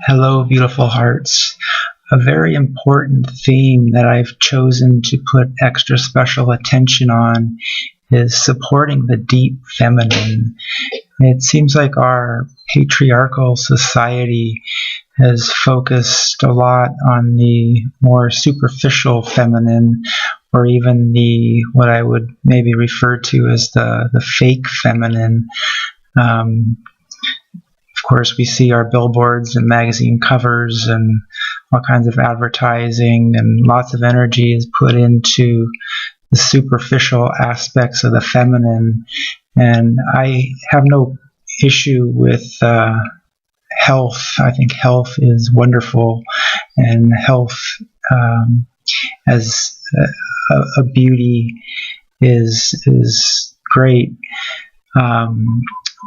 Hello, beautiful hearts. A very important theme that I've chosen to put extra special attention on is supporting the deep feminine. It seems like our patriarchal society has focused a lot on the more superficial feminine, or even the what I would maybe refer to as the fake feminine. Of course, we see our billboards and magazine covers and all kinds of advertising, and lots of energy is put into the superficial aspects of the feminine. And I have no issue with health. I think health is wonderful, and health as a beauty is great.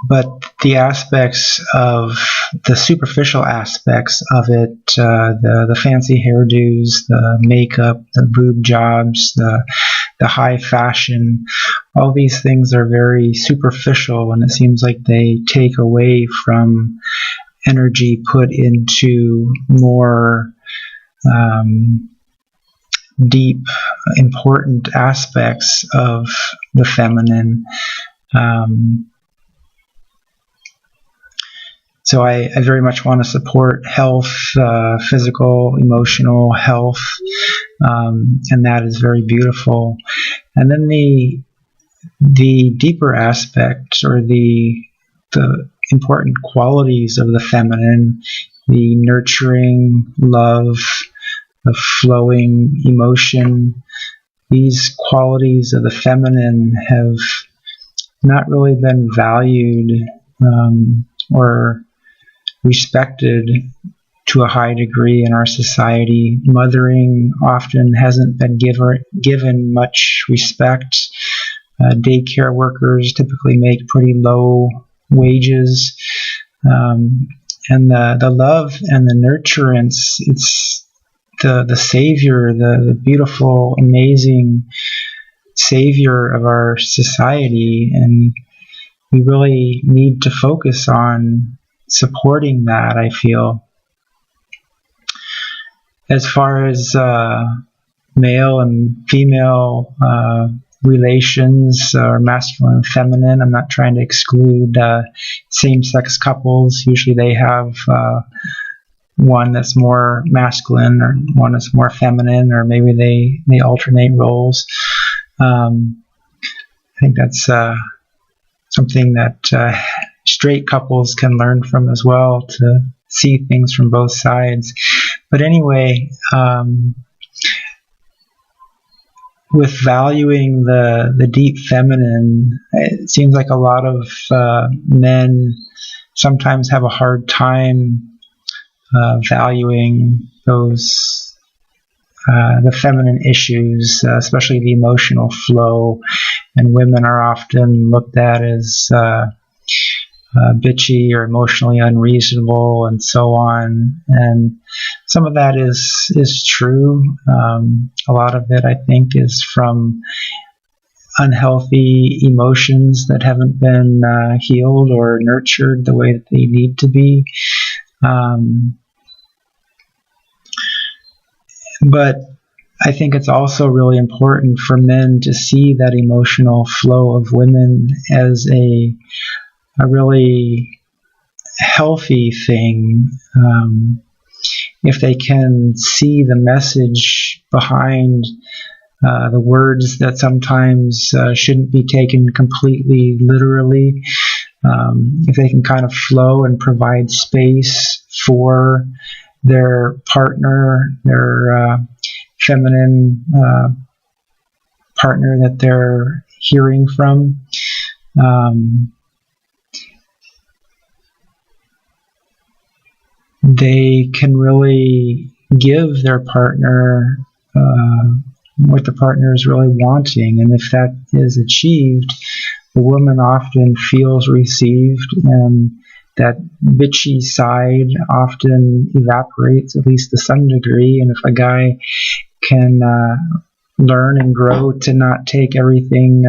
But the aspects of the superficial aspects of it, the fancy hairdos, the makeup, the boob jobs, the high fashion, all these things are very superficial, and it seems like they take away from energy put into more deep, important aspects of the feminine. So I very much want to support health, physical, emotional health, and that is very beautiful. And then the deeper aspects, or the important qualities of the feminine, the nurturing love, the flowing emotion, these qualities of the feminine have not really been valued or respected to a high degree in our society. Mothering often hasn't been given much respect. Daycare workers typically make pretty low wages. And the love and the nurturance, it's the savior, the beautiful, amazing savior of our society. And we really need to focus on supporting that, I feel. As far as male and female relations, or masculine and feminine, I'm not trying to exclude same-sex couples. Usually they have one that's more masculine or one that's more feminine, or maybe they alternate roles. I think that's something that straight couples can learn from as well, to see things from both sides. But anyway, with valuing the deep feminine, it seems like a lot of men sometimes have a hard time valuing those the feminine issues, especially the emotional flow, and women are often looked at as bitchy or emotionally unreasonable, and so on. And some of that is true. A lot of it, I think, is from unhealthy emotions that haven't been healed or nurtured the way that they need to be. But I think it's also really important for men to see that emotional flow of women as a really healthy thing. If they can see the message behind the words that sometimes shouldn't be taken completely literally, if they can kind of flow and provide space for their partner, their feminine partner that they're hearing from, they can really give their partner what the partner is really wanting. And if that is achieved, the woman often feels received, and that bitchy side often evaporates, at least to some degree. And if a guy can learn and grow to not take everything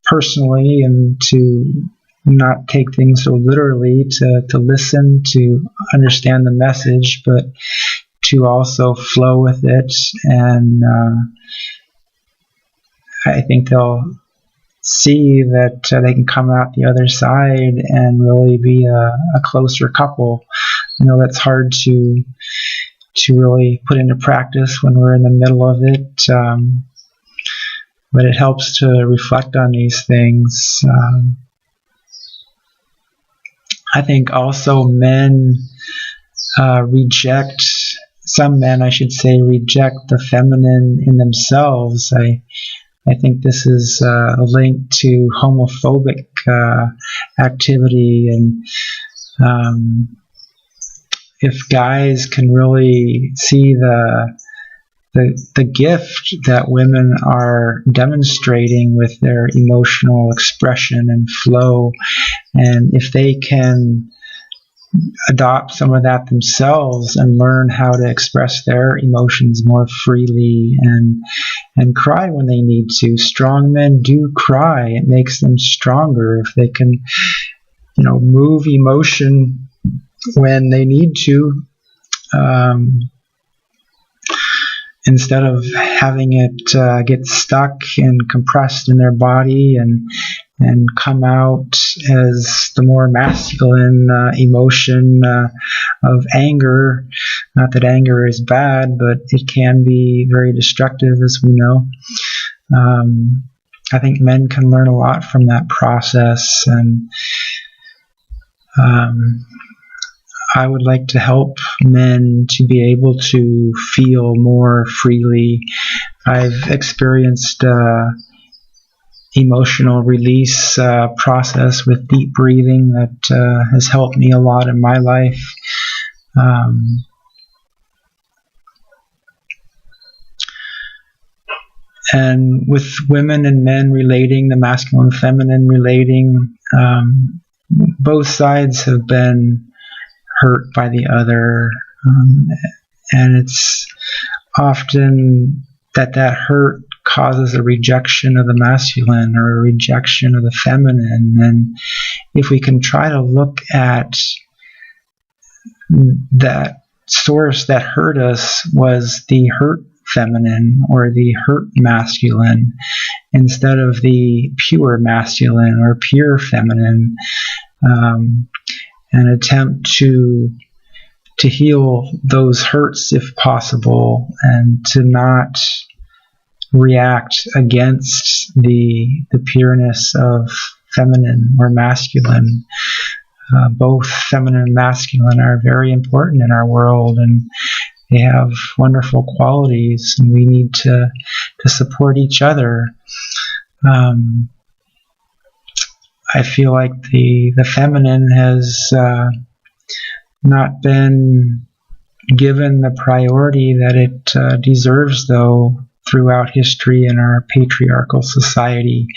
personally, and to not take things so literally, to listen, to understand the message, but to also flow with it. And I think they'll see that they can come out the other side and really be a closer couple. I know that's hard to really put into practice when we're in the middle of it, but it helps to reflect on these things. I think also some men, I should say, reject the feminine in themselves. I think this is linked to homophobic activity, and if guys can really see the gift that women are demonstrating with their emotional expression and flow, and if they can adopt some of that themselves and learn how to express their emotions more freely, and cry when they need to. Strong men do cry. It makes them stronger if they can, move emotion when they need to, instead of having it get stuck and compressed in their body and come out as the more masculine emotion of anger. Not that anger is bad, but it can be very destructive, as we know. I think men can learn a lot from that process, and I would like to help men to be able to feel more freely. I've experienced emotional release process with deep breathing that has helped me a lot in my life. And with women and men relating, the masculine and feminine relating, both sides have been hurt by the other, and it's often that hurt causes a rejection of the masculine or a rejection of the feminine. And if we can try to look at that source that hurt us was the hurt feminine or the hurt masculine instead of the pure masculine or pure feminine, and attempt to heal those hurts if possible, and to not react against the pureness of feminine or masculine. Both feminine and masculine are very important in our world, and they have wonderful qualities, and we need to support each other. I feel like the feminine has not been given the priority that it deserves, though, throughout history in our patriarchal society.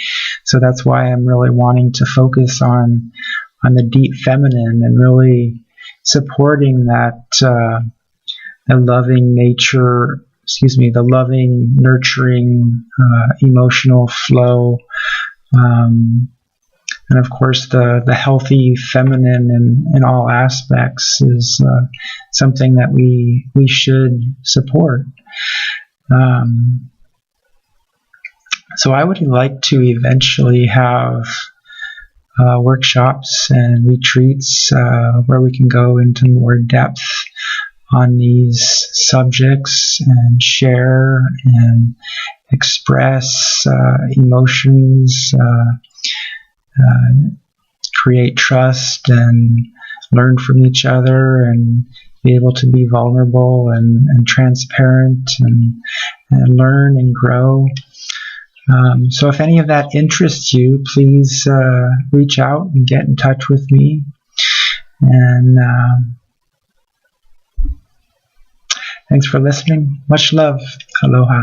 So that's why I'm really wanting to focus on the deep feminine and really supporting that the loving nature, the loving, nurturing, emotional flow, and of course the healthy feminine in all aspects is something that we should support. So I would like to eventually have workshops and retreats where we can go into more depth on these subjects and share and express emotions, create trust and learn from each other, and be able to be vulnerable and transparent and learn and grow. So if any of that interests you, please reach out and get in touch with me. And thanks for listening. Much love. Aloha.